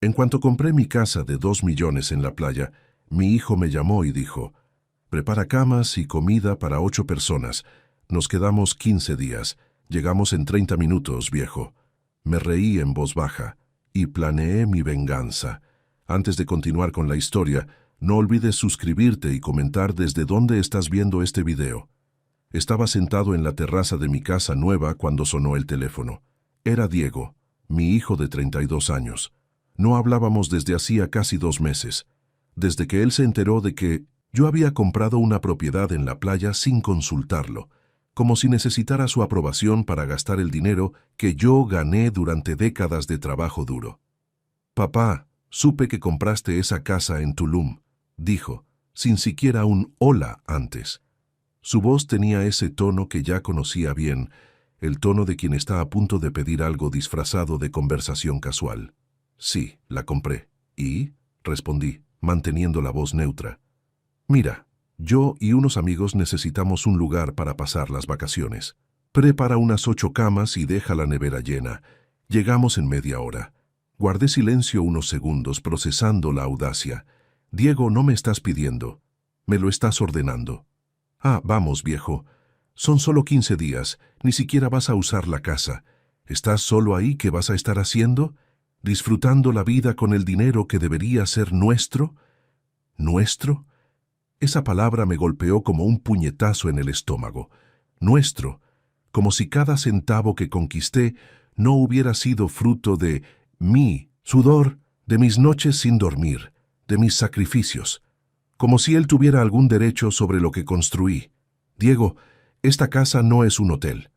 En cuanto compré mi casa de 2 millones en la playa, mi hijo me llamó y dijo, prepara camas y comida para 8 personas. Nos quedamos 15 días. Llegamos en 30 minutos, viejo. Me reí en voz baja y planeé mi venganza. Antes de continuar con la historia, no olvides suscribirte y comentar desde dónde estás viendo este video. Estaba sentado en la terraza de mi casa nueva cuando sonó el teléfono. Era Diego, mi hijo de 32 años. No hablábamos desde hacía casi 2 meses, desde que él se enteró de que yo había comprado una propiedad en la playa sin consultarlo, como si necesitara su aprobación para gastar el dinero que yo gané durante décadas de trabajo duro. Papá, supe que compraste esa casa en Tulum, dijo, sin siquiera un hola antes. Su voz tenía ese tono que ya conocía bien, el tono de quien está a punto de pedir algo disfrazado de conversación casual. Sí, la compré. ¿Y? Respondí, manteniendo la voz neutra. Mira, yo y unos amigos necesitamos un lugar para pasar las vacaciones. Prepara unas 8 camas y deja la nevera llena. Llegamos en media hora. Guardé silencio unos segundos, procesando la audacia. Diego, no me estás pidiendo. Me lo estás ordenando. Ah, vamos, viejo. Son solo 15 días. Ni siquiera vas a usar la casa. ¿Estás solo ahí? ¿Qué vas a estar haciendo? ¿Disfrutando la vida con el dinero que debería ser nuestro? ¿Nuestro? Esa palabra me golpeó como un puñetazo en el estómago. Nuestro, como si cada centavo que conquisté no hubiera sido fruto de mi sudor, de mis noches sin dormir, de mis sacrificios, como si él tuviera algún derecho sobre lo que construí. Diego, esta casa no es un hotel.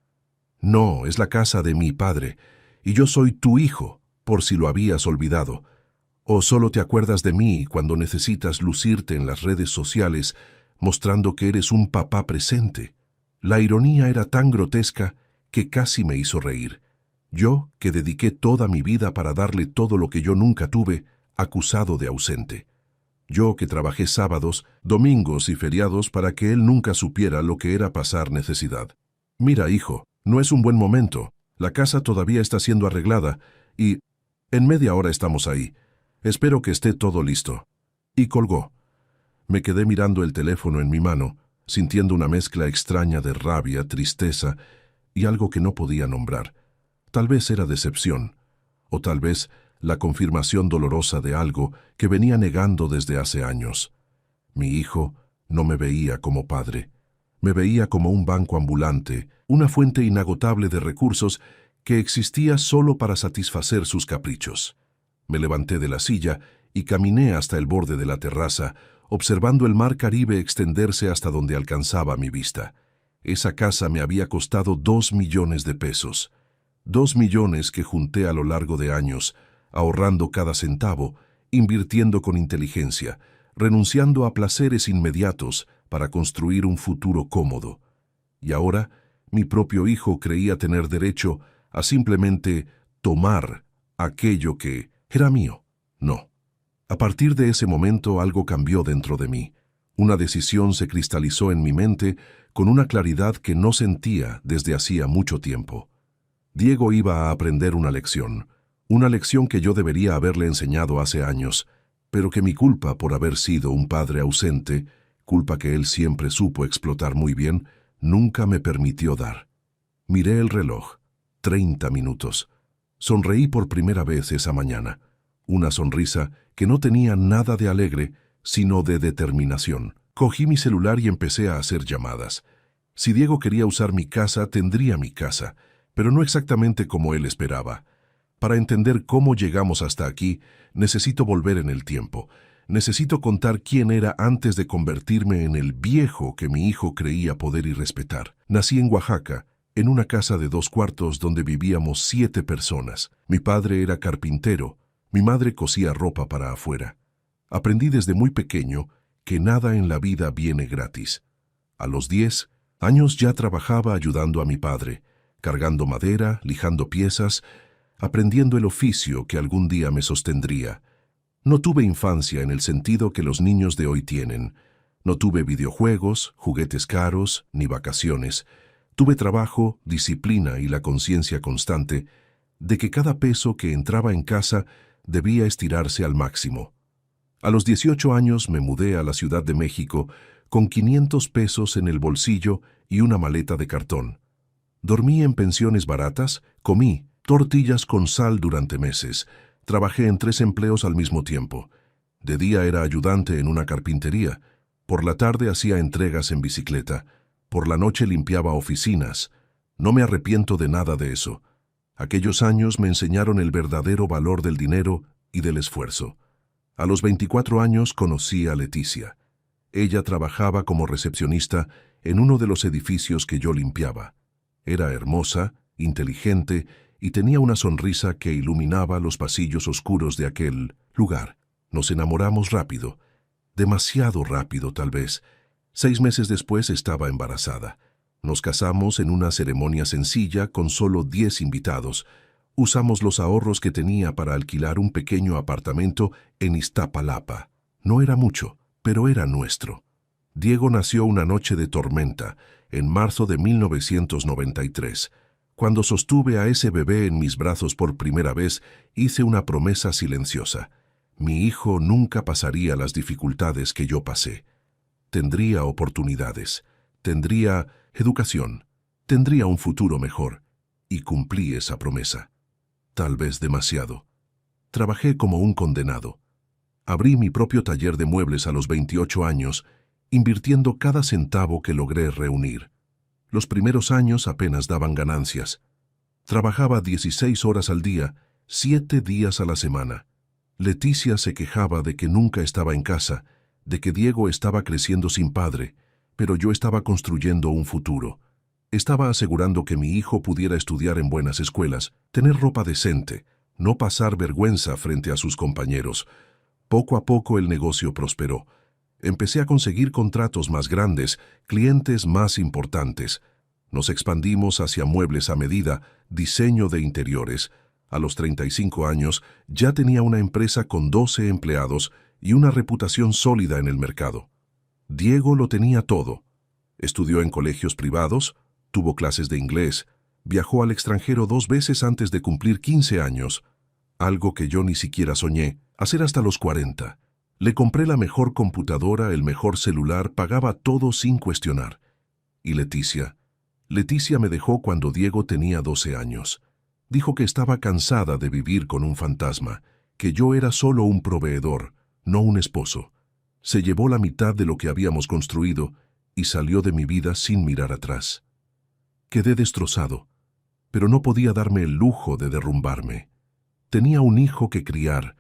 No, es la casa de mi padre, y yo soy tu hijo, por si lo habías olvidado. ¿O solo te acuerdas de mí cuando necesitas lucirte en las redes sociales mostrando que eres un papá presente? La ironía era tan grotesca que casi me hizo reír. Yo, que dediqué toda mi vida para darle todo lo que yo nunca tuve, acusado de ausente. Yo, que trabajé sábados, domingos y feriados para que él nunca supiera lo que era pasar necesidad. Mira, hijo, no es un buen momento. La casa todavía está siendo arreglada y en media hora estamos ahí. Espero que esté todo listo. Y colgó. Me quedé mirando el teléfono en mi mano, sintiendo una mezcla extraña de rabia, tristeza y algo que no podía nombrar. Tal vez era decepción, o tal vez la confirmación dolorosa de algo que venía negando desde hace años. Mi hijo no me veía como padre. Me veía como un banco ambulante, una fuente inagotable de recursos que existía solo para satisfacer sus caprichos. Me levanté de la silla y caminé hasta el borde de la terraza, observando el mar Caribe extenderse hasta donde alcanzaba mi vista. Esa casa me había costado 2 millones de pesos. 2 millones que junté a lo largo de años, ahorrando cada centavo, invirtiendo con inteligencia, renunciando a placeres inmediatos para construir un futuro cómodo. Y ahora, mi propio hijo creía tener derecho a simplemente tomar aquello que era mío. No. A partir de ese momento algo cambió dentro de mí. Una decisión se cristalizó en mi mente con una claridad que no sentía desde hacía mucho tiempo. Diego iba a aprender una lección que yo debería haberle enseñado hace años, pero que mi culpa por haber sido un padre ausente, culpa que él siempre supo explotar muy bien, nunca me permitió dar. Miré el reloj. 30 minutos. Sonreí por primera vez esa mañana. Una sonrisa que no tenía nada de alegre, sino de determinación. Cogí mi celular y empecé a hacer llamadas. Si Diego quería usar mi casa, tendría mi casa, pero no exactamente como él esperaba. Para entender cómo llegamos hasta aquí, necesito volver en el tiempo. Necesito contar quién era antes de convertirme en el viejo que mi hijo creía poder y respetar. Nací en Oaxaca, en una casa de 2 cuartos donde vivíamos 7 personas. Mi padre era carpintero, mi madre cosía ropa para afuera. Aprendí desde muy pequeño que nada en la vida viene gratis. A los 10 años ya trabajaba ayudando a mi padre, cargando madera, lijando piezas, aprendiendo el oficio que algún día me sostendría. No tuve infancia en el sentido que los niños de hoy tienen. No tuve videojuegos, juguetes caros, ni vacaciones. Tuve trabajo, disciplina y la conciencia constante de que cada peso que entraba en casa debía estirarse al máximo. A los 18 años me mudé a la Ciudad de México con 500 pesos en el bolsillo y una maleta de cartón. Dormí en pensiones baratas, comí tortillas con sal durante meses, trabajé en 3 empleos al mismo tiempo. De día era ayudante en una carpintería, por la tarde hacía entregas en bicicleta, por la noche limpiaba oficinas. No me arrepiento de nada de eso. Aquellos años me enseñaron el verdadero valor del dinero y del esfuerzo. A los 24 años conocí a Leticia. Ella trabajaba como recepcionista en uno de los edificios que yo limpiaba. Era hermosa, inteligente y tenía una sonrisa que iluminaba los pasillos oscuros de aquel lugar. Nos enamoramos rápido, demasiado rápido tal vez. 6 meses después estaba embarazada. Nos casamos en una ceremonia sencilla con solo 10 invitados. Usamos los ahorros que tenía para alquilar un pequeño apartamento en Iztapalapa. No era mucho, pero era nuestro. Diego nació una noche de tormenta, en marzo de 1993. Cuando sostuve a ese bebé en mis brazos por primera vez, hice una promesa silenciosa. Mi hijo nunca pasaría las dificultades que yo pasé. Tendría oportunidades, tendría educación, tendría un futuro mejor, y cumplí esa promesa. Tal vez demasiado. Trabajé como un condenado. Abrí mi propio taller de muebles a los 28 años, invirtiendo cada centavo que logré reunir. Los primeros años apenas daban ganancias. Trabajaba 16 horas al día, 7 días a la semana. Leticia se quejaba de que nunca estaba en casa, de que Diego estaba creciendo sin padre, pero yo estaba construyendo un futuro. Estaba asegurando que mi hijo pudiera estudiar en buenas escuelas, tener ropa decente, no pasar vergüenza frente a sus compañeros. Poco a poco el negocio prosperó. Empecé a conseguir contratos más grandes, clientes más importantes. Nos expandimos hacia muebles a medida, diseño de interiores. A los 35 años ya tenía una empresa con 12 empleados y una reputación sólida en el mercado. Diego lo tenía todo. Estudió en colegios privados, tuvo clases de inglés, viajó al extranjero 2 veces antes de cumplir 15 años, algo que yo ni siquiera soñé, hacer hasta los 40. Le compré la mejor computadora, el mejor celular, pagaba todo sin cuestionar. ¿Y Leticia? Leticia me dejó cuando Diego tenía 12 años. Dijo que estaba cansada de vivir con un fantasma, que yo era solo un proveedor, no un esposo. Se llevó la mitad de lo que habíamos construido y salió de mi vida sin mirar atrás. Quedé destrozado, pero no podía darme el lujo de derrumbarme. Tenía un hijo que criar,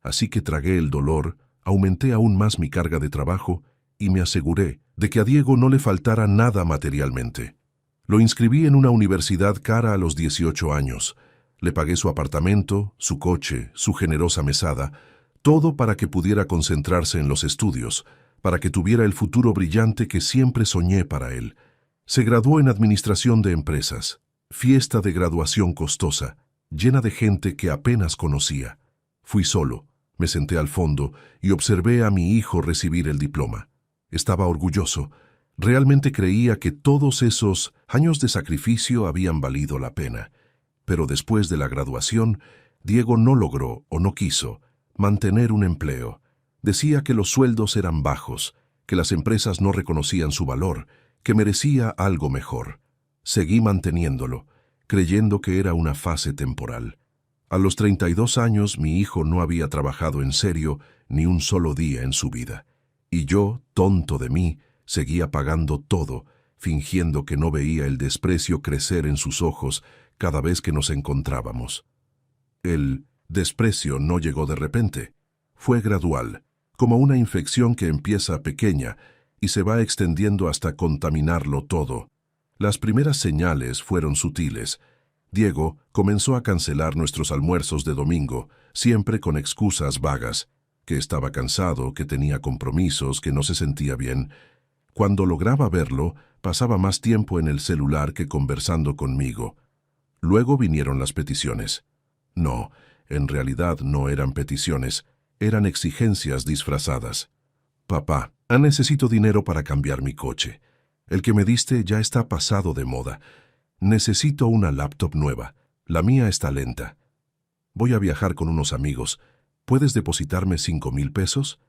así que tragué el dolor, aumenté aún más mi carga de trabajo y me aseguré de que a Diego no le faltara nada materialmente. Lo inscribí en una universidad cara a los 18 años. Le pagué su apartamento, su coche, su generosa mesada, todo para que pudiera concentrarse en los estudios, para que tuviera el futuro brillante que siempre soñé para él. Se graduó en Administración de Empresas. Fiesta de graduación costosa, llena de gente que apenas conocía. Fui solo, me senté al fondo y observé a mi hijo recibir el diploma. Estaba orgulloso. Realmente creía que todos esos años de sacrificio habían valido la pena. Pero después de la graduación, Diego no logró, o no quiso, mantener un empleo. Decía que los sueldos eran bajos, que las empresas no reconocían su valor, que merecía algo mejor. Seguí manteniéndolo, creyendo que era una fase temporal. A los 32 años mi hijo no había trabajado en serio ni un solo día en su vida. Y yo, tonto de mí, seguía pagando todo, fingiendo que no veía el desprecio crecer en sus ojos cada vez que nos encontrábamos. El desprecio no llegó de repente. Fue gradual, como una infección que empieza pequeña y se va extendiendo hasta contaminarlo todo. Las primeras señales fueron sutiles. Diego comenzó a cancelar nuestros almuerzos de domingo, siempre con excusas vagas, que estaba cansado, que tenía compromisos, que no se sentía bien. Cuando lograba verlo, pasaba más tiempo en el celular que conversando conmigo. Luego vinieron las peticiones. No, en realidad no eran peticiones, eran exigencias disfrazadas. Papá, necesito dinero para cambiar mi coche. El que me diste ya está pasado de moda. Necesito una laptop nueva. La mía está lenta. Voy a viajar con unos amigos. ¿Puedes depositarme 5,000 pesos?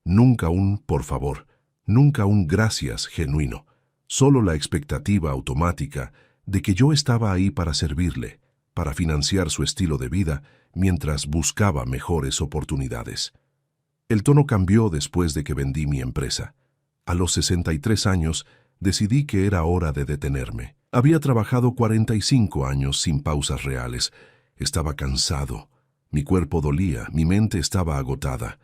Nunca un por favor, nunca un gracias genuino. Solo la expectativa automática de que yo estaba ahí para servirle, para financiar su estilo de vida mientras buscaba mejores oportunidades. El tono cambió después de que vendí mi empresa. A los 63 años, decidí que era hora de detenerme. Había trabajado 45 años sin pausas reales. Estaba cansado. Mi cuerpo dolía, mi mente estaba agotada.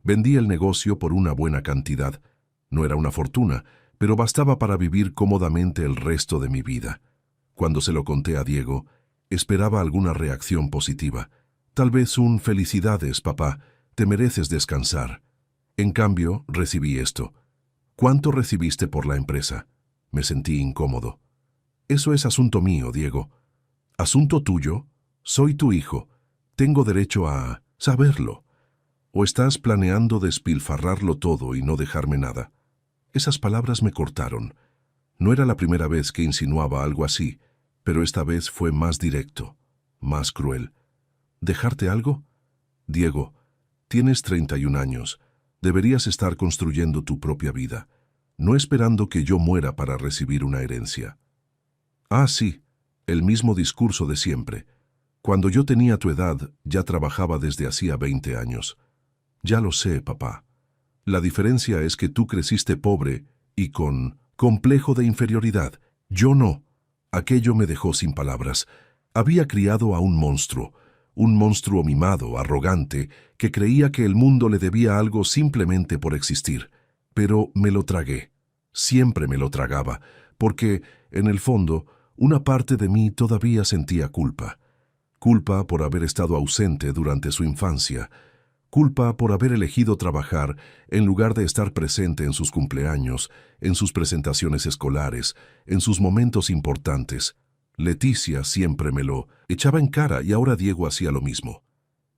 Vendí el negocio por una buena cantidad. No era una fortuna, pero bastaba para vivir cómodamente el resto de mi vida. Cuando se lo conté a Diego, esperaba alguna reacción positiva. Tal vez un «felicidades, papá, te mereces descansar». En cambio, recibí esto. «¿Cuánto recibiste por la empresa?» Me sentí incómodo. «Eso es asunto mío, Diego». «¿Asunto tuyo? Soy tu hijo. Tengo derecho a saberlo. ¿O estás planeando despilfarrarlo todo y no dejarme nada?» Esas palabras me cortaron. No era la primera vez que insinuaba algo así, pero esta vez fue más directo, más cruel. ¿Dejarte algo? Diego, tienes 31 años. Deberías estar construyendo tu propia vida, no esperando que yo muera para recibir una herencia. Ah, sí, el mismo discurso de siempre. Cuando yo tenía tu edad, ya trabajaba desde hacía 20 años. Ya lo sé, papá. La diferencia es que tú creciste pobre y con complejo de inferioridad. Yo no. Aquello me dejó sin palabras. Había criado a un monstruo mimado, arrogante, que creía que el mundo le debía algo simplemente por existir. Pero me lo tragué. Siempre me lo tragaba, porque, en el fondo, una parte de mí todavía sentía culpa. Culpa por haber estado ausente durante su infancia. Culpa por haber elegido trabajar en lugar de estar presente en sus cumpleaños, en sus presentaciones escolares, en sus momentos importantes. Leticia siempre me lo echaba en cara y ahora Diego hacía lo mismo.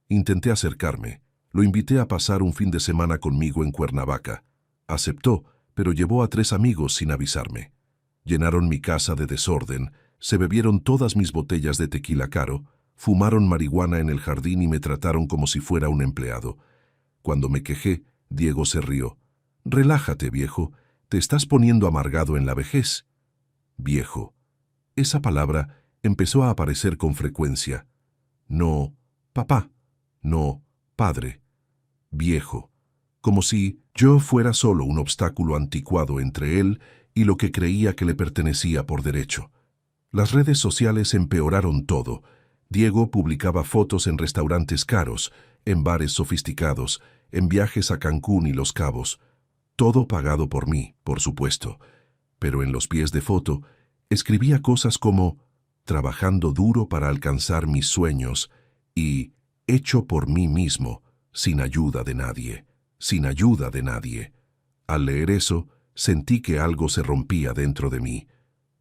Intenté acercarme. Lo invité a pasar un fin de semana conmigo en Cuernavaca. Aceptó, pero llevó a 3 amigos sin avisarme. Llenaron mi casa de desorden, se bebieron todas mis botellas de tequila caro, fumaron marihuana en el jardín y me trataron como si fuera un empleado. Cuando me quejé, Diego se rió. «Relájate, viejo, te estás poniendo amargado en la vejez». Viejo. Esa palabra empezó a aparecer con frecuencia. No, papá. No, padre. Viejo. Como si yo fuera solo un obstáculo anticuado entre él y lo que creía que le pertenecía por derecho. Las redes sociales empeoraron todo. Diego publicaba fotos en restaurantes caros, en bares sofisticados, en viajes a Cancún y Los Cabos. Todo pagado por mí, por supuesto. Pero en los pies de foto escribía cosas como «trabajando duro para alcanzar mis sueños» y «hecho por mí mismo, sin ayuda de nadie, sin ayuda de nadie». Al leer eso, sentí que algo se rompía dentro de mí.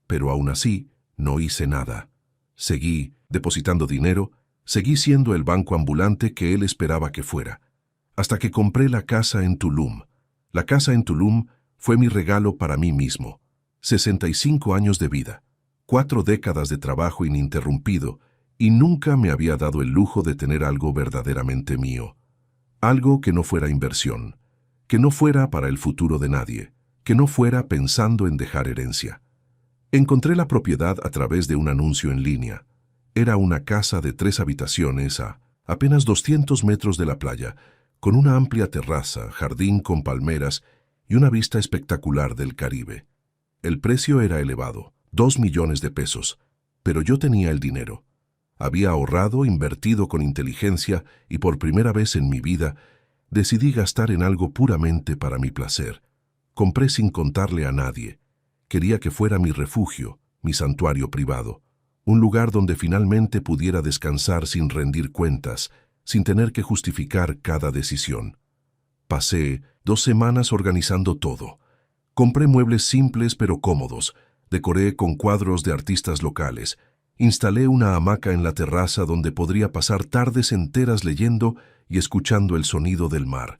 Pero aún así, no hice nada. Seguí depositando dinero, seguí siendo el banco ambulante que él esperaba que fuera. Hasta que compré la casa en Tulum. La casa en Tulum fue mi regalo para mí mismo. 65 años de vida, 4 décadas de trabajo ininterrumpido, y nunca me había dado el lujo de tener algo verdaderamente mío. Algo que no fuera inversión, que no fuera para el futuro de nadie, que no fuera pensando en dejar herencia. Encontré la propiedad a través de un anuncio en línea. Era una casa de 3 habitaciones a apenas 200 metros de la playa, con una amplia terraza, jardín con palmeras y una vista espectacular del Caribe. El precio era elevado, 2 millones de pesos, pero yo tenía el dinero. Había ahorrado, invertido con inteligencia y por primera vez en mi vida decidí gastar en algo puramente para mi placer. Compré sin contarle a nadie. Quería que fuera mi refugio, mi santuario privado, un lugar donde finalmente pudiera descansar sin rendir cuentas, sin tener que justificar cada decisión. Pasé 2 semanas organizando todo. Compré muebles simples pero cómodos, decoré con cuadros de artistas locales, instalé una hamaca en la terraza donde podría pasar tardes enteras leyendo y escuchando el sonido del mar.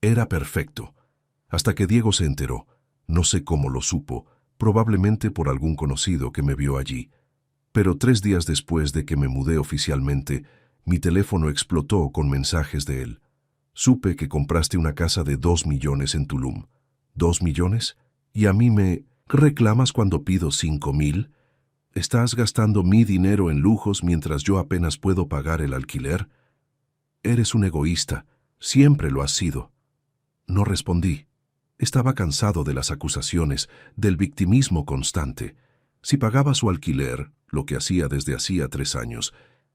Era perfecto. Hasta que Diego se enteró. No sé cómo lo supo, probablemente por algún conocido que me vio allí. Pero 3 días después de que me mudé oficialmente, Mi teléfono explotó con mensajes de él. Supe que compraste una casa de 2 millones en Tulum. ¿2 millones? ¿Y a mí me reclamas cuando pido 5,000? ¿Estás gastando mi dinero en lujos mientras yo apenas puedo pagar el alquiler? Eres un egoísta. Siempre lo has sido. No respondí. Estaba cansado de las acusaciones, del victimismo constante. Si pagaba su alquiler, lo que hacía desde hacía 3 años,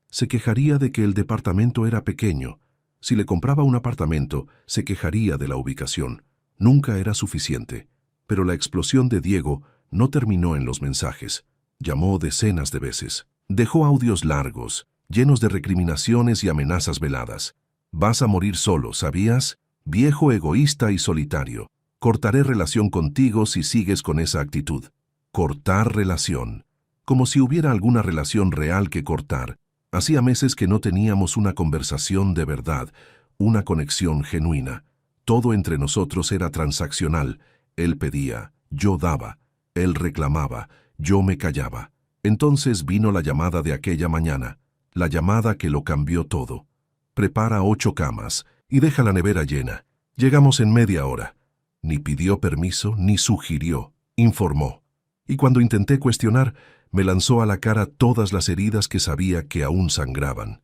se quejaría de que el departamento era pequeño. Si le compraba un apartamento, se quejaría de la ubicación. Nunca era suficiente. Pero la explosión de Diego no terminó en los mensajes. Llamó decenas de veces. Dejó audios largos, llenos de recriminaciones y amenazas veladas. Vas a morir solo, ¿sabías? Viejo egoísta y solitario. Cortaré relación contigo si sigues con esa actitud. Cortar relación. Como si hubiera alguna relación real que cortar. Hacía meses que no teníamos una conversación de verdad, una conexión genuina. Todo entre nosotros era transaccional. Él pedía, yo daba. Él reclamaba, yo me callaba. Entonces vino la llamada de aquella mañana, la llamada que lo cambió todo. Prepara 8 camas y deja la nevera llena. Llegamos en media hora. Ni pidió permiso, ni sugirió, informó. Y cuando intenté cuestionar, me lanzó a la cara todas las heridas que sabía que aún sangraban.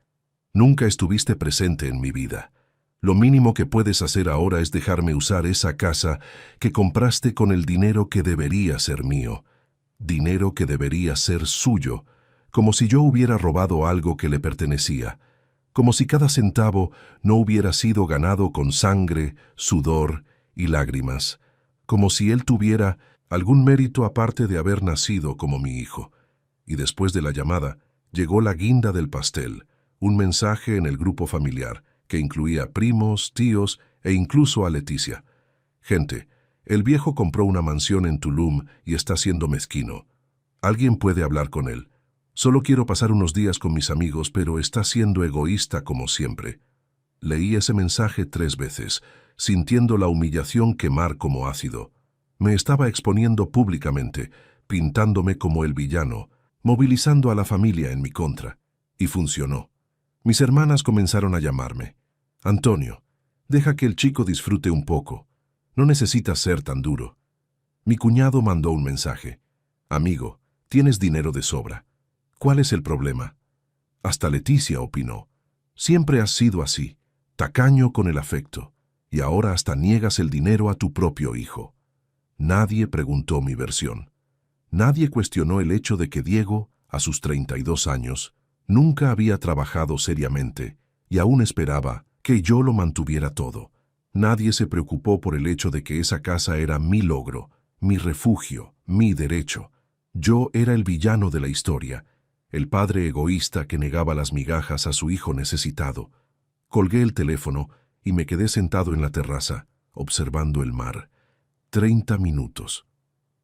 Nunca estuviste presente en mi vida. Lo mínimo que puedes hacer ahora es dejarme usar esa casa que compraste con el dinero que debería ser mío. Dinero que debería ser suyo, como si yo hubiera robado algo que le pertenecía. Como si cada centavo no hubiera sido ganado con sangre, sudor y lágrimas. Como si él tuviera algún mérito aparte de haber nacido como mi hijo. Y después de la llamada, llegó la guinda del pastel, un mensaje en el grupo familiar, que incluía primos, tíos e incluso a Leticia. Gente, el viejo compró una mansión en Tulum y está siendo mezquino. Alguien puede hablar con él. Solo quiero pasar unos días con mis amigos, pero está siendo egoísta como siempre. Leí ese mensaje 3 veces, sintiendo la humillación quemar como ácido. Me estaba exponiendo públicamente, pintándome como el villano, movilizando a la familia en mi contra. Y funcionó. Mis hermanas comenzaron a llamarme. Antonio, deja que el chico disfrute un poco. No necesitas ser tan duro. Mi cuñado mandó un mensaje. Amigo, tienes dinero de sobra. ¿Cuál es el problema? Hasta Leticia opinó. Siempre has sido así, tacaño con el afecto, y ahora hasta niegas el dinero a tu propio hijo. Nadie preguntó mi versión. Nadie cuestionó el hecho de que Diego, a sus 32 años, nunca había trabajado seriamente y aún esperaba que yo lo mantuviera todo. Nadie se preocupó por el hecho de que esa casa era mi logro, mi refugio, mi derecho. Yo era el villano de la historia, el padre egoísta que negaba las migajas a su hijo necesitado. Colgué el teléfono y me quedé sentado en la terraza, observando el mar. 30 minutos.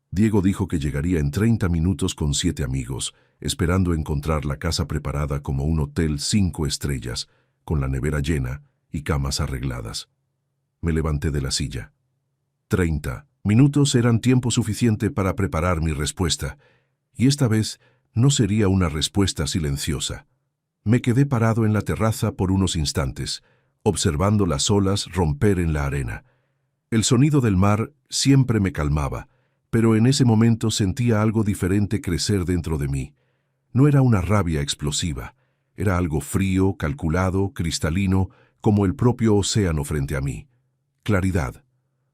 Diego dijo que llegaría en 30 minutos con 7 amigos, esperando encontrar la casa preparada como un hotel 5 estrellas, con la nevera llena y camas arregladas. Me levanté de la silla. 30 minutos eran tiempo suficiente para preparar mi respuesta, y esta vez no sería una respuesta silenciosa. Me quedé parado en la terraza por unos instantes, observando las olas romper en la arena. El sonido del mar siempre me calmaba, pero en ese momento sentía algo diferente crecer dentro de mí. No era una rabia explosiva, era algo frío, calculado, cristalino, como el propio océano frente a mí. Claridad.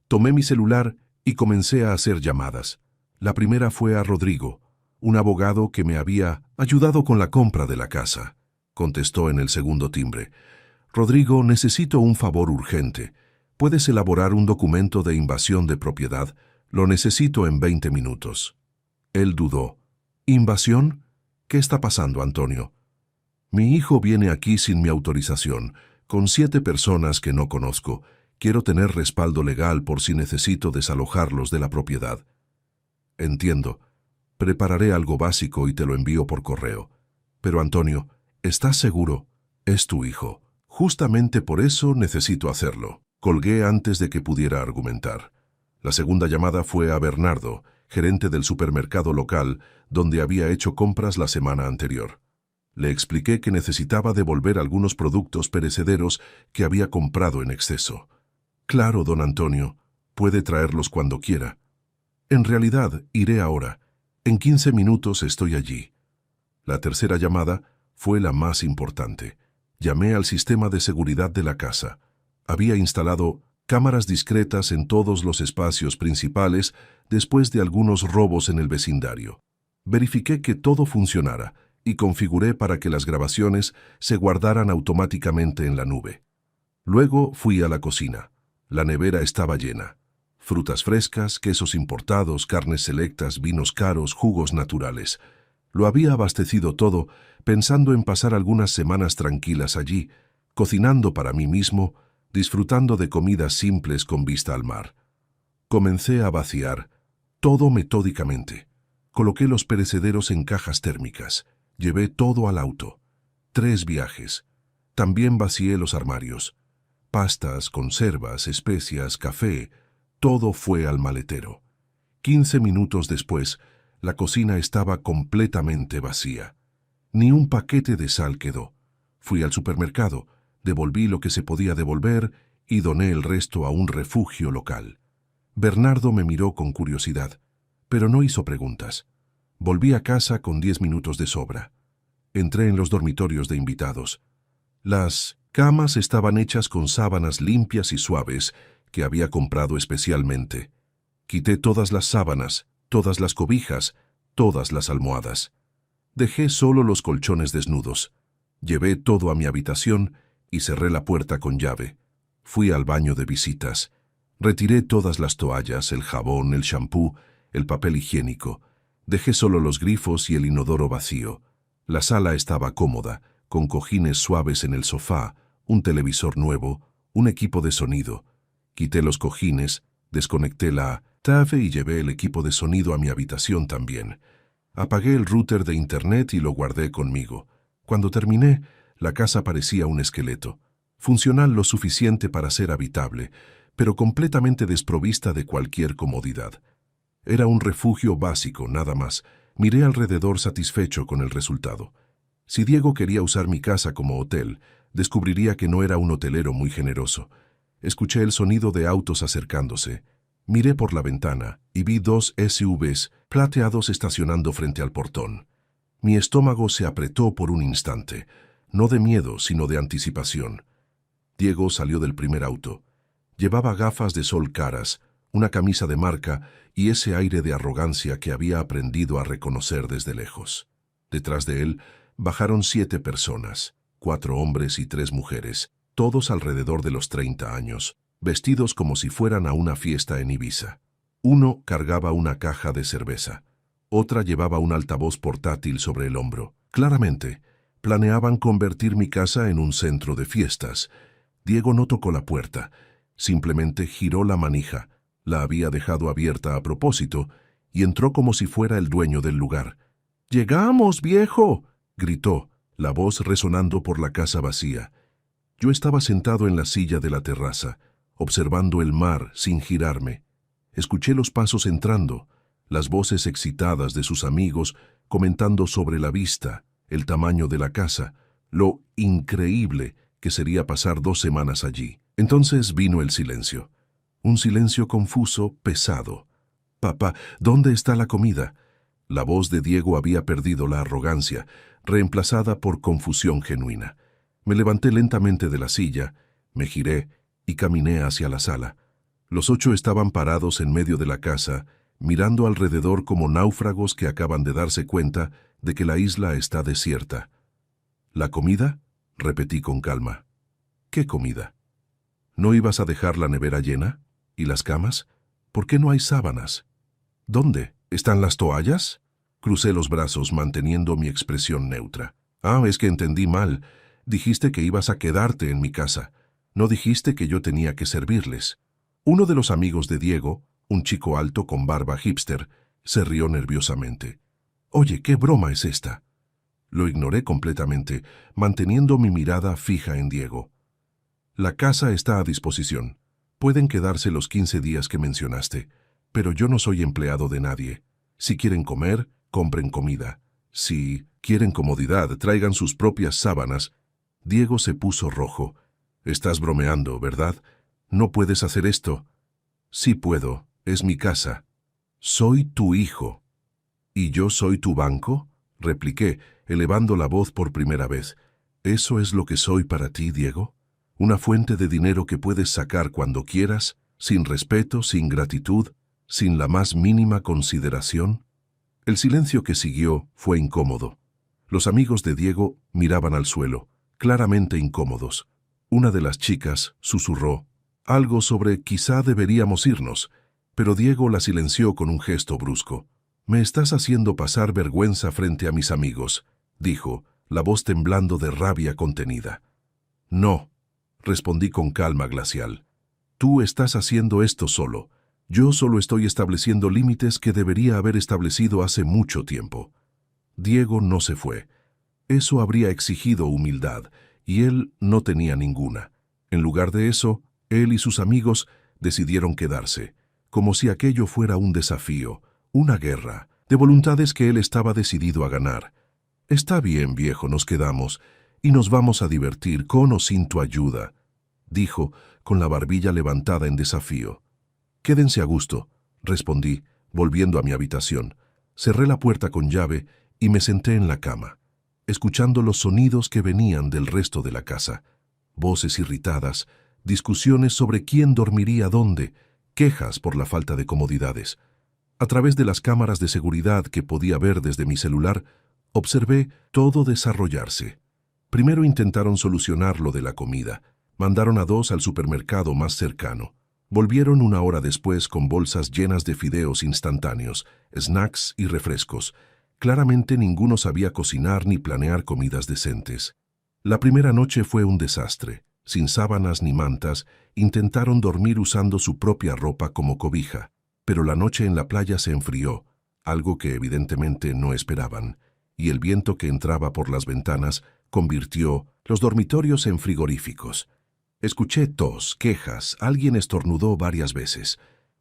Tomé mi celular y comencé a hacer llamadas. La primera fue a Rodrigo, un abogado que me había ayudado con la compra de la casa. Contestó en el segundo timbre. Rodrigo, necesito un favor urgente. ¿Puedes elaborar un documento de invasión de propiedad? Lo necesito en 20 minutos. Él dudó. ¿Invasión? ¿Qué está pasando, Antonio? Mi hijo viene aquí sin mi autorización, con 7 personas que no conozco. Quiero tener respaldo legal por si necesito desalojarlos de la propiedad. Entiendo. Prepararé algo básico y te lo envío por correo. Pero, Antonio, ¿estás seguro? Es tu hijo. Justamente por eso necesito hacerlo. Colgué antes de que pudiera argumentar. La segunda llamada fue a Bernardo, gerente del supermercado local, donde había hecho compras la semana anterior. Le expliqué que necesitaba devolver algunos productos perecederos que había comprado en exceso. Claro, don Antonio, puede traerlos cuando quiera. En realidad, iré ahora. En 15 minutos estoy allí. La tercera llamada fue la más importante. Llamé al sistema de seguridad de la casa. Había instalado cámaras discretas en todos los espacios principales después de algunos robos en el vecindario. Verifiqué que todo funcionara y configuré para que las grabaciones se guardaran automáticamente en la nube. Luego fui a la cocina. La nevera estaba llena. Frutas frescas, quesos importados, carnes selectas, vinos caros, jugos naturales. Lo había abastecido todo, pensando en pasar algunas semanas tranquilas allí, cocinando para mí mismo, disfrutando de comidas simples con vista al mar. Comencé a vaciar, todo metódicamente. Coloqué los perecederos en cajas térmicas. Llevé todo al auto. 3 viajes. También vacié los armarios. Pastas, conservas, especias, café, todo fue al maletero. 15 minutos después, la cocina estaba completamente vacía. Ni un paquete de sal quedó. Fui al supermercado, devolví lo que se podía devolver y doné el resto a un refugio local. Bernardo me miró con curiosidad, pero no hizo preguntas. Volví a casa con 10 minutos de sobra. Entré en los dormitorios de invitados. Las camas estaban hechas con sábanas limpias y suaves que había comprado especialmente. Quité todas las sábanas, todas las cobijas, todas las almohadas. Dejé solo los colchones desnudos. Llevé todo a mi habitación y cerré la puerta con llave. Fui al baño de visitas. Retiré todas las toallas, el jabón, el champú, el papel higiénico. Dejé solo los grifos y el inodoro vacío. La sala estaba cómoda, con cojines suaves en el sofá, un televisor nuevo, un equipo de sonido. Quité los cojines, desconecté la TV y llevé el equipo de sonido a mi habitación también. Apagué el router de internet y lo guardé conmigo. Cuando terminé, la casa parecía un esqueleto, funcional lo suficiente para ser habitable, pero completamente desprovista de cualquier comodidad. Era un refugio básico, nada más. Miré alrededor satisfecho con el resultado. Si Diego quería usar mi casa como hotel, descubriría que no era un hotelero muy generoso. Escuché el sonido de autos acercándose. Miré por la ventana y vi 2 SUVs plateados estacionando frente al portón. Mi estómago se apretó por un instante, no de miedo, sino de anticipación. Diego salió del primer auto. Llevaba gafas de sol caras, una camisa de marca y ese aire de arrogancia que había aprendido a reconocer desde lejos. Detrás de él bajaron 7 personas, 4 hombres y 3 mujeres, todos alrededor de los 30 años, vestidos como si fueran a una fiesta en Ibiza. Uno cargaba una caja de cerveza. Otra llevaba un altavoz portátil sobre el hombro. Claramente, planeaban convertir mi casa en un centro de fiestas. Diego no tocó la puerta, simplemente giró la manija, la había dejado abierta a propósito, y entró como si fuera el dueño del lugar. «¡Llegamos, viejo!», gritó, la voz resonando por la casa vacía. Yo estaba sentado en la silla de la terraza, observando el mar sin girarme. Escuché los pasos entrando, las voces excitadas de sus amigos comentando sobre la vista, el tamaño de la casa, lo increíble que sería pasar 2 semanas allí. Entonces vino el silencio. Un silencio confuso, pesado. «Papá, ¿dónde está la comida?». La voz de Diego había perdido la arrogancia, reemplazada por confusión genuina. Me levanté lentamente de la silla, me giré y caminé hacia la sala. Los 8 estaban parados en medio de la casa, mirando alrededor como náufragos que acaban de darse cuenta de que la isla está desierta. «¿La comida?», repetí con calma. «¿Qué comida? ¿No ibas a dejar la nevera llena? ¿Y las camas? ¿Por qué no hay sábanas? ¿Dónde? ¿Están las toallas?». Crucé los brazos manteniendo mi expresión neutra. «Ah, es que entendí mal. Dijiste que ibas a quedarte en mi casa. No dijiste que yo tenía que servirles». Uno de los amigos de Diego, un chico alto con barba hipster, se rió nerviosamente. «Oye, ¿qué broma es esta?». Lo ignoré completamente, manteniendo mi mirada fija en Diego. «La casa está a disposición. Pueden quedarse los 15 días que mencionaste, pero yo no soy empleado de nadie. Si quieren comer, compren comida. Si Quieren comodidad, traigan sus propias sábanas. Diego se puso rojo. Estás bromeando, ¿verdad? No puedes hacer esto. Sí puedo, es mi casa. Soy tu hijo. ¿Y yo soy tu banco? Repliqué, elevando la voz por primera vez. ¿Eso es lo que soy para ti, Diego? ¿Una fuente de dinero que puedes sacar cuando quieras, sin respeto, sin gratitud, sin la más mínima consideración? El silencio que siguió fue incómodo. Los amigos de Diego miraban al suelo, claramente incómodos. Una de las chicas susurró algo sobre quizá deberíamos irnos, pero Diego la silenció con un gesto brusco. «Me estás haciendo pasar vergüenza frente a mis amigos», dijo, la voz temblando de rabia contenida. «No», respondí con calma glacial. «Tú estás haciendo esto solo. Yo solo estoy estableciendo límites que debería haber establecido hace mucho tiempo». Diego no se fue. Eso habría exigido humildad, y él no tenía ninguna. En lugar de eso, él y sus amigos decidieron quedarse, como si aquello fuera un desafío, una guerra, de voluntades que él estaba decidido a ganar. «Está bien, viejo, nos quedamos, y nos vamos a divertir, con o sin tu ayuda», dijo, con la barbilla levantada en desafío. «Quédense a gusto», respondí, volviendo a mi habitación. Cerré la puerta con llave y me senté en la cama, escuchando los sonidos que venían del resto de la casa. Voces irritadas, discusiones sobre quién dormiría dónde, quejas por la falta de comodidades. A través de las cámaras de seguridad que podía ver desde mi celular, observé todo desarrollarse. Primero intentaron solucionar lo de la comida. Mandaron a 2 al supermercado más cercano. Volvieron 1 hora después con bolsas llenas de fideos instantáneos, snacks y refrescos. Claramente ninguno sabía cocinar ni planear comidas decentes. La primera noche fue un desastre. Sin sábanas ni mantas, intentaron dormir usando su propia ropa como cobija. Pero la noche en la playa se enfrió, algo que evidentemente no esperaban, y el viento que entraba por las ventanas convirtió los dormitorios en frigoríficos. Escuché tos, quejas, alguien estornudó varias veces.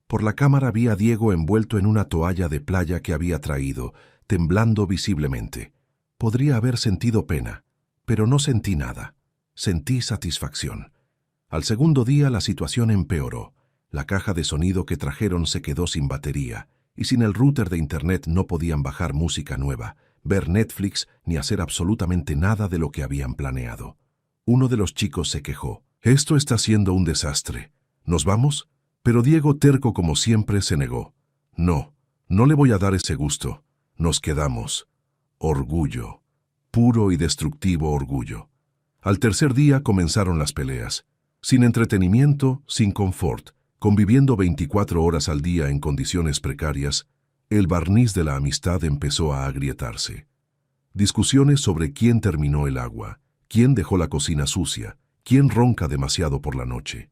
Por la cámara vi a Diego envuelto en una toalla de playa que había traído, temblando visiblemente. Podría haber sentido pena, pero no sentí nada. Sentí satisfacción. Al segundo día la situación empeoró. La caja de sonido que trajeron se quedó sin batería, y sin el router de internet no podían bajar música nueva, ver Netflix ni hacer absolutamente nada de lo que habían planeado. Uno de los chicos se quejó. «Esto está siendo un desastre. ¿Nos vamos?» Pero Diego, terco como siempre, se negó. «No, no le voy a dar ese gusto. Nos quedamos». Orgullo. Puro y destructivo orgullo. Al tercer día comenzaron las peleas. Sin entretenimiento, sin confort, conviviendo 24 horas al día en condiciones precarias, el barniz de la amistad empezó a agrietarse. Discusiones sobre quién terminó el agua, quién dejó la cocina sucia, quién ronca demasiado por la noche.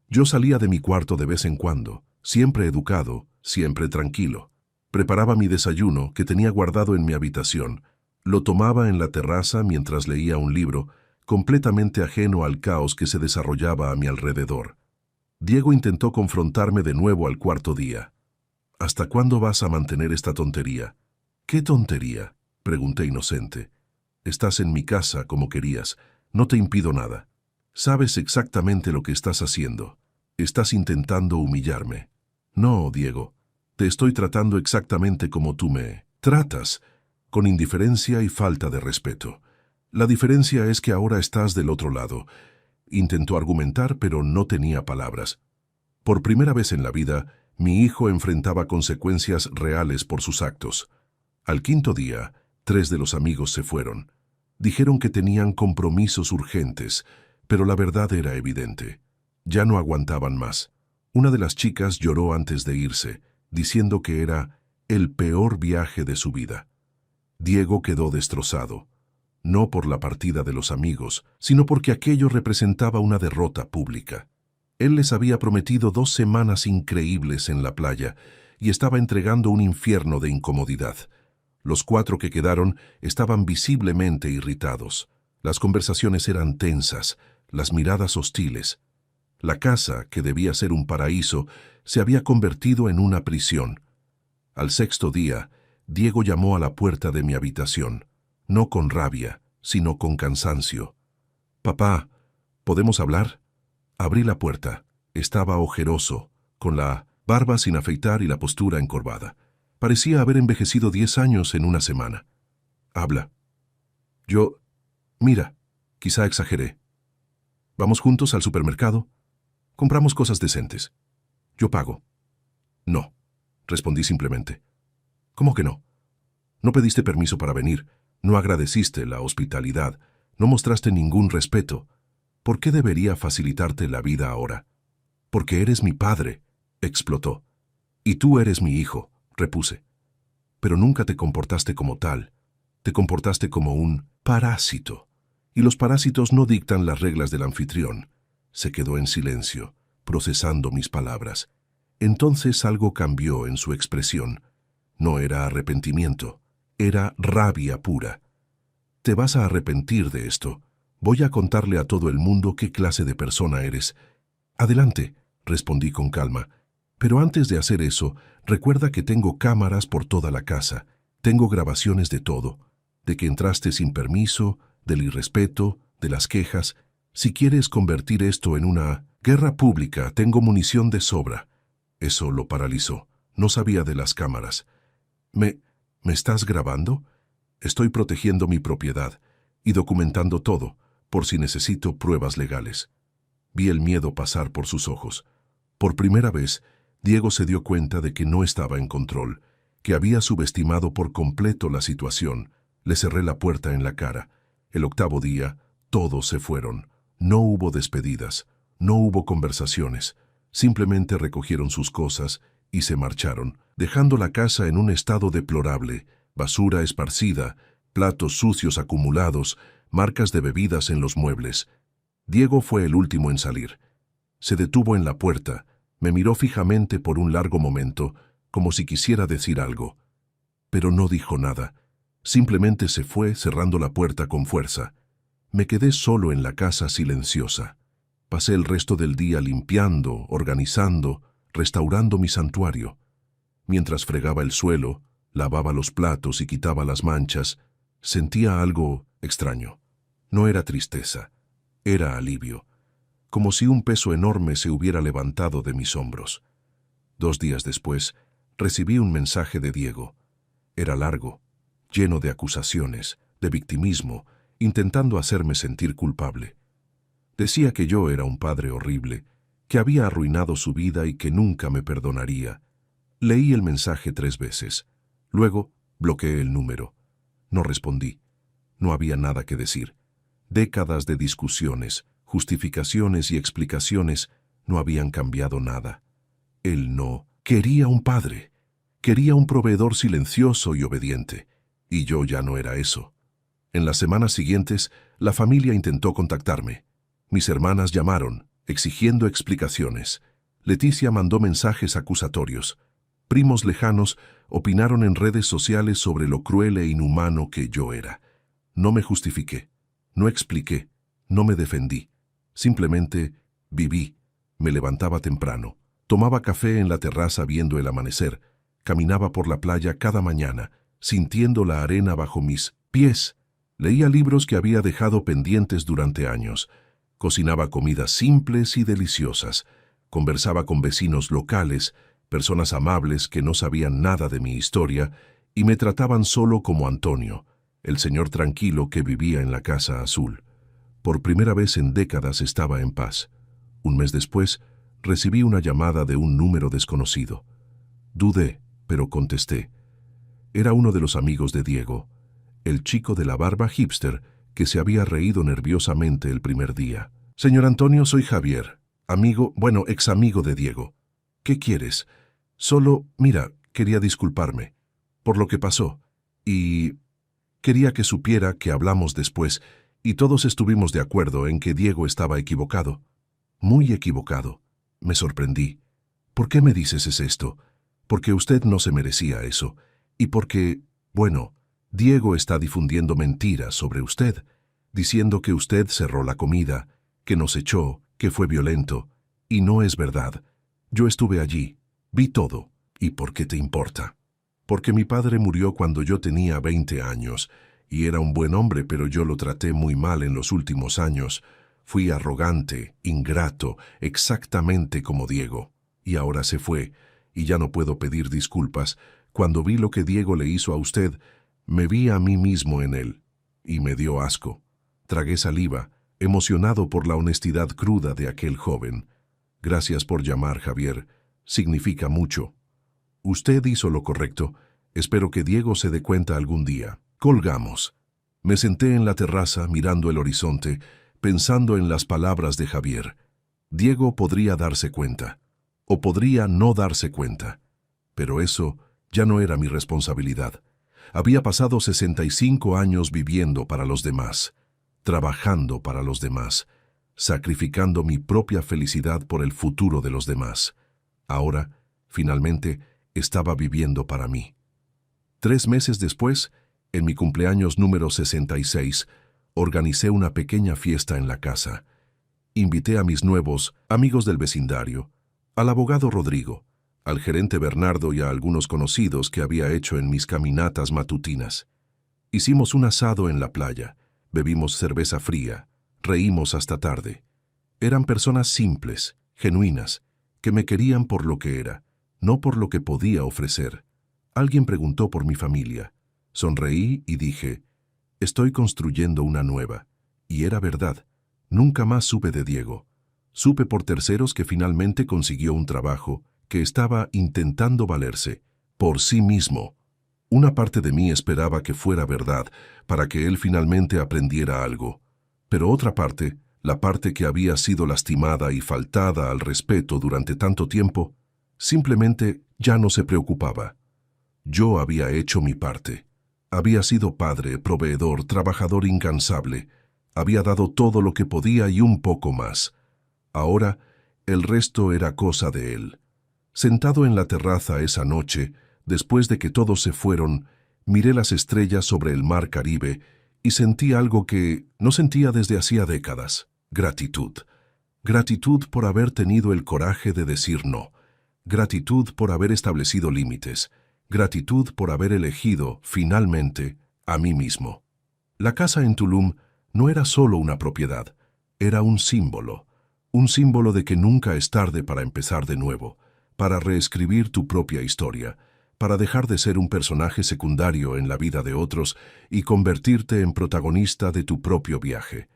Yo salía de mi cuarto de vez en cuando, siempre educado, siempre tranquilo. Preparaba mi desayuno, que tenía guardado en mi habitación. Lo tomaba en la terraza mientras leía un libro, completamente ajeno al caos que se desarrollaba a mi alrededor. Diego intentó confrontarme de nuevo al cuarto día. «¿Hasta cuándo vas a mantener esta tontería?» «¿Qué tontería?», pregunté inocente. «Estás en mi casa como querías. No te impido nada. Sabes exactamente lo que estás haciendo. Estás intentando humillarme». «No, Diego. Te estoy tratando exactamente como tú me tratas, con indiferencia y falta de respeto. La diferencia es que ahora estás del otro lado». Intentó argumentar, pero no tenía palabras. Por primera vez en la vida, mi hijo enfrentaba consecuencias reales por sus actos. Al quinto día, 3 de los amigos se fueron. Dijeron que tenían compromisos urgentes, pero la verdad era evidente. Ya no aguantaban más. Una de las chicas lloró antes de irse, diciendo que era el peor viaje de su vida. Diego quedó destrozado. No por la partida de los amigos, sino porque aquello representaba una derrota pública. Él les había prometido 2 semanas increíbles en la playa y estaba entregando un infierno de incomodidad. Los 4 que quedaron estaban visiblemente irritados. Las conversaciones eran tensas, las miradas hostiles. La casa, que debía ser un paraíso, se había convertido en una prisión. Al 6.º día, Diego llamó a la puerta de mi habitación. no con rabia, sino con cansancio. «Papá, ¿podemos hablar?» Abrí la puerta. Estaba ojeroso, con la barba sin afeitar y la postura encorvada. Parecía haber envejecido 10 años en una semana. «Habla». Mira, quizá exageré. ¿Vamos juntos al supermercado? Compramos cosas decentes. Yo pago». «No», respondí simplemente. «¿Cómo que no? No pediste permiso para venir, no agradeciste la hospitalidad, no mostraste ningún respeto. ¿Por qué debería facilitarte la vida ahora?» «Porque eres mi padre», explotó. «Y tú eres mi hijo», repuse. «Pero nunca te comportaste como tal. Te comportaste como un parásito. Y los parásitos no dictan las reglas del anfitrión». Se quedó en silencio, procesando mis palabras. Entonces algo cambió en su expresión. No era arrepentimiento, era rabia pura. «Te vas a arrepentir de esto. Voy a contarle a todo el mundo qué clase de persona eres». «Adelante», respondí con calma. «Pero antes de hacer eso, recuerda que tengo cámaras por toda la casa. Tengo grabaciones de todo. De que entraste sin permiso, del irrespeto, de las quejas. Si quieres convertir esto en una guerra pública, tengo munición de sobra». Eso lo paralizó. No sabía de las cámaras. ¿Me estás grabando? Estoy protegiendo mi propiedad y documentando todo, por si necesito pruebas legales. Vi el miedo pasar por sus ojos. Por primera vez, Diego se dio cuenta de que no estaba en control, que había subestimado por completo la situación. Le cerré la puerta en la cara. El 8º día, todos se fueron. No hubo despedidas, no hubo conversaciones. Simplemente recogieron sus cosas y se marcharon, dejando la casa en un estado deplorable, basura esparcida, platos sucios acumulados, marcas de bebidas en los muebles. Diego fue el último en salir. Se detuvo en la puerta, me miró fijamente por un largo momento, como si quisiera decir algo. Pero no dijo nada. Simplemente se fue cerrando la puerta con fuerza. Me quedé solo en la casa silenciosa. Pasé el resto del día limpiando, organizando, restaurando mi santuario. Mientras fregaba el suelo, lavaba los platos y quitaba las manchas, sentía algo extraño. No era tristeza, era alivio, como si un peso enorme se hubiera levantado de mis hombros. 2 días después, recibí un mensaje de Diego. Era largo, lleno de acusaciones, de victimismo, intentando hacerme sentir culpable. Decía que yo era un padre horrible, que había arruinado su vida y que nunca me perdonaría. Leí el mensaje 3 veces. Luego bloqueé el número. No respondí. No había nada que decir. Décadas de discusiones, justificaciones y explicaciones no habían cambiado nada. Él no quería un padre. Quería un proveedor silencioso y obediente. Y yo ya no era eso. En las semanas siguientes, la familia intentó contactarme. Mis hermanas llamaron, exigiendo explicaciones. Leticia mandó mensajes acusatorios. Primos lejanos opinaron en redes sociales sobre lo cruel e inhumano que yo era. No me justifiqué, no expliqué, no me defendí. Simplemente viví. Me levantaba temprano, tomaba café en la terraza viendo el amanecer, caminaba por la playa cada mañana, sintiendo la arena bajo mis pies. Leía libros que había dejado pendientes durante años. Cocinaba comidas simples y deliciosas. Conversaba con vecinos locales, personas amables que no sabían nada de mi historia y me trataban solo como Antonio, el señor tranquilo que vivía en la Casa Azul. Por primera vez en décadas estaba en paz. Un mes después, recibí una llamada de un número desconocido. Dudé, pero contesté. Era uno de los amigos de Diego, el chico de la barba hipster que se había reído nerviosamente el primer día. «Señor Antonio, soy Javier, ex amigo de Diego. ¿Qué quieres? Solo, mira, quería disculparme por lo que pasó y quería que supiera que hablamos después y todos estuvimos de acuerdo en que Diego estaba equivocado. Muy equivocado». Me sorprendí. «¿Por qué me dices esto? Porque usted no se merecía eso y porque, Diego está difundiendo mentiras sobre usted, diciendo que usted cerró la comida, que nos echó, que fue violento. Y no es verdad. Yo estuve allí, vi todo. ¿Y por qué te importa? Porque mi padre murió cuando yo tenía 20 años, Y era un buen hombre, pero yo lo traté muy mal en los últimos años. Fui arrogante, ingrato, exactamente como Diego. Y ahora se fue, y ya no puedo pedir disculpas. Cuando vi lo que Diego le hizo a usted, me vi a mí mismo en él, y me dio asco. Tragué saliva, emocionado por la honestidad cruda de aquel joven. Gracias por llamar, Javier. Significa mucho. Usted hizo lo correcto. Espero que Diego se dé cuenta algún día. Colgamos. Me senté en la terraza mirando el horizonte, pensando en las palabras de Javier. Diego podría darse cuenta, o podría no darse cuenta. Pero eso ya no era mi responsabilidad. Había pasado 65 años viviendo para los demás, trabajando para los demás, sacrificando mi propia felicidad por el futuro de los demás. Ahora, finalmente, estaba viviendo para mí. 3 meses después, en mi cumpleaños número 66, organicé una pequeña fiesta en la casa. Invité a mis nuevos amigos del vecindario, al abogado Rodrigo, al gerente Bernardo y a algunos conocidos que había hecho en mis caminatas matutinas. Hicimos un asado en la playa, bebimos cerveza fría, reímos hasta tarde. Eran personas simples, genuinas, que me querían por lo que era, no por lo que podía ofrecer. Alguien preguntó por mi familia. Sonreí y dije, estoy construyendo una nueva. Y era verdad. Nunca más supe de Diego. Supe por terceros que finalmente consiguió un trabajo, que estaba intentando valerse, por sí mismo. Una parte de mí esperaba que fuera verdad, para que él finalmente aprendiera algo. Pero otra parte, la parte que había sido lastimada y faltada al respeto durante tanto tiempo, simplemente ya no se preocupaba. Yo había hecho mi parte. Había sido padre, proveedor, trabajador incansable. Había dado todo lo que podía y un poco más. Ahora, el resto era cosa de él. Sentado en la terraza esa noche, después de que todos se fueron, miré las estrellas sobre el mar Caribe y sentí algo que no sentía desde hacía décadas: gratitud. Gratitud por haber tenido el coraje de decir no. Gratitud por haber establecido límites. Gratitud por haber elegido, finalmente, a mí mismo. La casa en Tulum no era solo una propiedad, era un símbolo de que nunca es tarde para empezar de nuevo, para reescribir tu propia historia, para dejar de ser un personaje secundario en la vida de otros y convertirte en protagonista de tu propio viaje.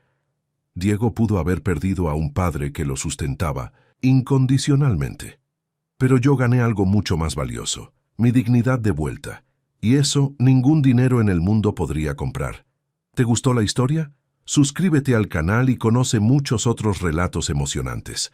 Diego pudo haber perdido a un padre que lo sustentaba incondicionalmente. Pero yo gané algo mucho más valioso: mi dignidad de vuelta. Y eso ningún dinero en el mundo podría comprar. ¿Te gustó la historia? Suscríbete al canal y conoce muchos otros relatos emocionantes.